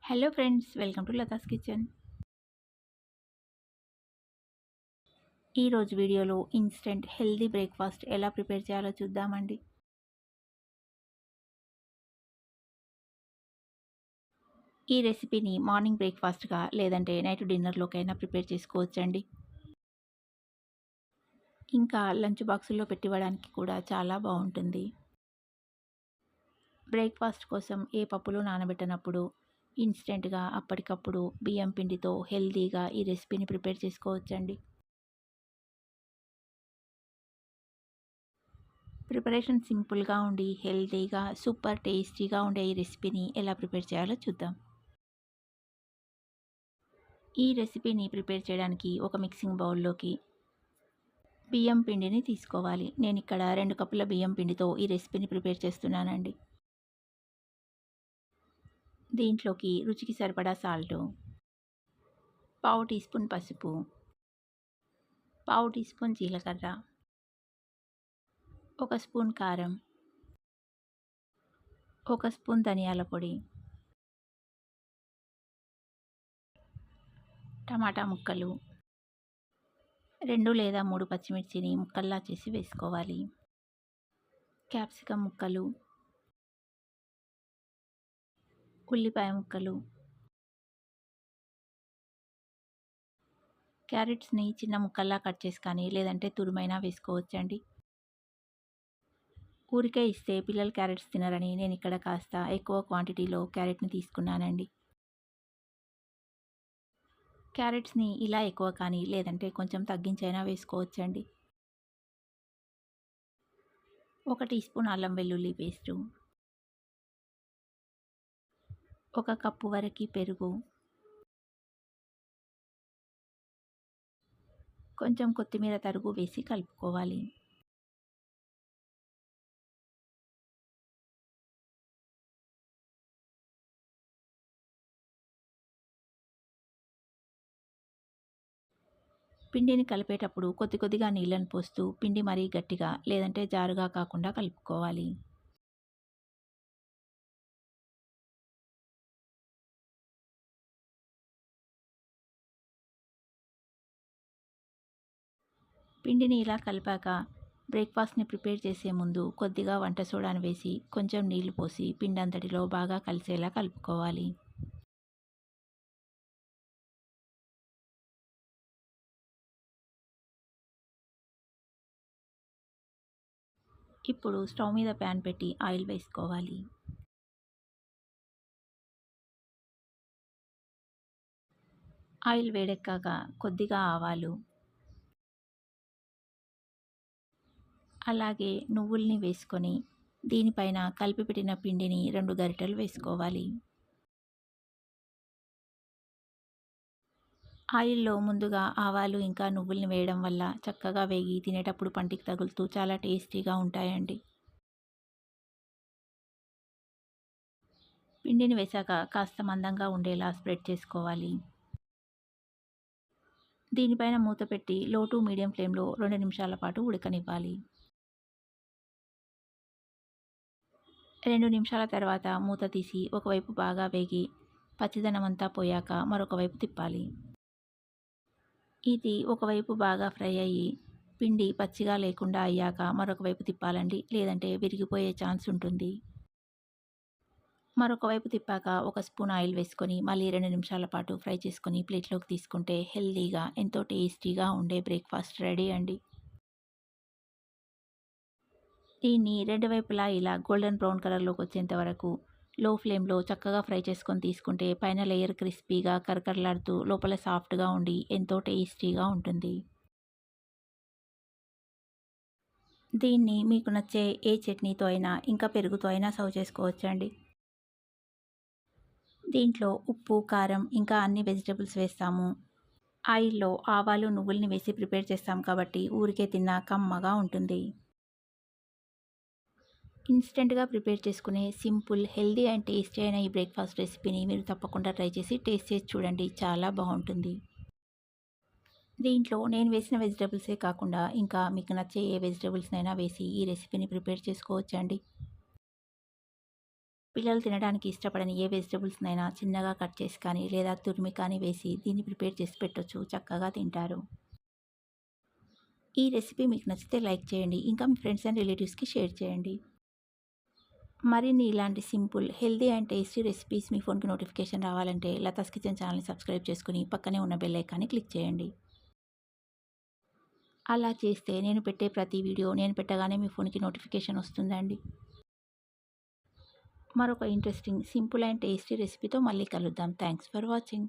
Hello friends, welcome to Latha's kitchen. ఈరోజు వీడియోలో instant healthy breakfast ఎలా ప్రిపేర్ చేయాలో చూద్దామండి. ఈ రెసిపీని మార్నింగ్ బ్రేక్ఫాస్ట్గా లేదంటే నైట్ డిన్నర్లోకైనా ప్రిపేర్ చేసుకోవచ్చండి. ఇంకా లంచ్ బాక్సుల్లో పెట్టివ్వడానికి కూడా చాలా బాగుంటుంది. బ్రేక్ఫాస్ట్ కోసం ఏ పప్పులు నానబెట్టనప్పుడు ఇన్స్టెంట్గా అప్పటికప్పుడు బియ్యం పిండితో హెల్దీగా ఈ రెసిపీని ప్రిపేర్ చేసుకోవచ్చండి. ప్రిపరేషన్ సింపుల్గా ఉండి హెల్తీగా సూపర్ టేస్టీగా ఉండే ఈ రెసిపీని ఎలా ప్రిపేర్ చేయాలో చూద్దాం. ఈ రెసిపీని ప్రిపేర్ చేయడానికి ఒక మిక్సింగ్ బౌల్లోకి బియ్యం పిండిని తీసుకోవాలి. నేను ఇక్కడ 2 కప్పుల బియ్యం పిండితో ఈ రెసిపీని ప్రిపేర్ చేస్తున్నానండి. దీంట్లోకి రుచికి సరిపడా సాల్టు, పావు టీ స్పూన్ పసుపు, పావు టీ స్పూన్ జీలకర్ర, ఒక స్పూన్ కారం, ఒక స్పూన్ ధనియాల పొడి, టమాటా ముక్కలు, 2 లేదా 3 పచ్చిమిర్చిని ముక్కల్లా చేసి వేసుకోవాలి. క్యాప్సికమ్ ముక్కలు, ఉల్లిపాయ ముక్కలు, క్యారెట్స్ని చిన్న ముక్కల్లా కట్ చేసి కానీ లేదంటే తురుమైనా వేసుకోవచ్చండి. ఊరికే ఇస్తే పిల్లలు క్యారెట్స్ తినరని నేను ఇక్కడ కాస్త ఎక్కువ క్వాంటిటీలో క్యారెట్ని తీసుకున్నానండి. క్యారెట్స్ని ఇలా ఎక్కువ కానీ లేదంటే కొంచెం తగ్గించైనా వేసుకోవచ్చండి. 1 టీ స్పూన్ అల్లం వెల్లుల్లి పేస్టు, 1 కప్పు వరకు పెరుగు, కొంచెం కొత్తిమీర తరుగు వేసి కలుపుకోవాలి. పిండిని కలిపేటప్పుడు కొద్ది కొద్దిగా నీళ్ళని పోస్తూ పిండి మరీ గట్టిగా లేదంటే జారుగా కాకుండా కలుపుకోవాలి. పిండిని ఇలా కలిపాక బ్రేక్ఫాస్ట్ని ప్రిపేర్ చేసే ముందు కొద్దిగా వంట సోడాను వేసి కొంచెం నీళ్లు పోసి పిండి అంతటిలో బాగా కలిసేలా కలుపుకోవాలి. ఇప్పుడు స్టవ్ మీద ప్యాన్ పెట్టి ఆయిల్ వేసుకోవాలి. ఆయిల్ వేడెక్కాక కొద్దిగా ఆవాలు, అలాగే నువ్వుల్ని వేసుకొని దీనిపైన కలిపి పెట్టిన పిండిని 2 గరిటెలు వేసుకోవాలి. ఆయిల్లో ముందుగా ఆవాలు ఇంకా నువ్వుల్ని వేయడం వల్ల చక్కగా వేగి తినేటప్పుడు పంటికి తగులుతూ చాలా టేస్టీగా ఉంటాయండి. పిండిని వేశాక కాస్త మందంగా ఉండేలా స్ప్రెడ్ చేసుకోవాలి. దీనిపైన మూత పెట్టి లో టు మీడియం ఫ్లేమ్లో 2 నిమిషాల పాటు ఉడకనివ్వాలి. 2 నిమిషాల తర్వాత మూత తీసి ఒకవైపు బాగా వేగి పచ్చిదనమంతా పోయాక మరొక వైపు తిప్పాలి. ఇది ఒకవైపు బాగా ఫ్రై అయ్యి పిండి పచ్చిగా లేకుండా అయ్యాక మరొక వైపు తిప్పాలండి, లేదంటే విరిగిపోయే ఛాన్స్ ఉంటుంది. మరొక వైపు తిప్పాక 1 స్పూన్ ఆయిల్ వేసుకొని మళ్ళీ 2 నిమిషాల పాటు ఫ్రై చేసుకొని ప్లేట్లోకి తీసుకుంటే హెల్తీగా ఎంతో టేస్టీగా ఉండే బ్రేక్ఫాస్ట్ రెడీ అండి. దీన్ని 2 వైపులా ఇలా గోల్డెన్ బ్రౌన్ కలర్లోకి వచ్చేంత వరకు లో ఫ్లేమ్లో చక్కగా ఫ్రై చేసుకొని తీసుకుంటే పైన లేయర్ క్రిస్పీగా కరకరలాడుతూ లోపల సాఫ్ట్గా ఉండి ఎంతో టేస్టీగా ఉంటుంది. దీన్ని మీకు నచ్చే ఏ చట్నీతో అయినా ఇంకా పెరుగుతో అయినా సర్వ్ చేసుకోవచ్చండి. దీంట్లో ఉప్పు, కారం ఇంకా అన్ని వెజిటబుల్స్ వేస్తాము. ఆయిల్లో ఆవాలు, నువ్వుల్ని వేసి ప్రిపేర్ చేస్తాం కాబట్టి ఊరికే తిన్నా కమ్మగా ఉంటుంది. ఇన్స్టెంట్గా ప్రిపేర్ చేసుకునే సింపుల్, హెల్దీ అండ్ టేస్టీ అయిన ఈ బ్రేక్ఫాస్ట్ రెసిపీని మీరు తప్పకుండా ట్రై చేసి టేస్ట్ చేసి చూడండి, చాలా బాగుంటుంది. దీంట్లో నేను వేసిన వెజిటబుల్సే కాకుండా ఇంకా మీకు నచ్చే ఏ వెజిటబుల్స్నైనా వేసి ఈ రెసిపీని ప్రిపేర్ చేసుకోవచ్చండి. పిల్లలు తినడానికి ఇష్టపడని ఏ వెజిటబుల్స్‌నైనా చిన్నగా కట్ చేసి కానీ, లేదా తురిమి కానీ వేసి దీన్ని ప్రిపేర్ చేసి పెట్టొచ్చు. చక్కగా తింటారు. ఈ రెసిపీ మీకు నచ్చితే లైక్ చేయండి. ఇంకా మీ ఫ్రెండ్స్ అండ్ రిలేటివ్స్‌కి షేర్ చేయండి. మరిన్ని ఇలాంటి simple, healthy and tasty recipes మీ ఫోన్‌కి నోటిఫికేషన్ రావాలంటే లతాస్ కిచెన్ ఛానల్‌ని సబ్స్క్రైబ్ చేసుకొని పక్కనే ఉన్న బెల్ ఐకాన్‌ని క్లిక్ చేయండి. అలా చేస్తే నేను పెట్టే ప్రతి వీడియో నేను పెట్టగానే మీ ఫోన్‌కి నోటిఫికేషన్ వస్తుందండి. మరొక ఇంట్రెస్టింగ్, సింపుల్ అండ్ టేస్టీ రెసిపీతో మళ్ళీ కలుద్దాం. Thanks for watching.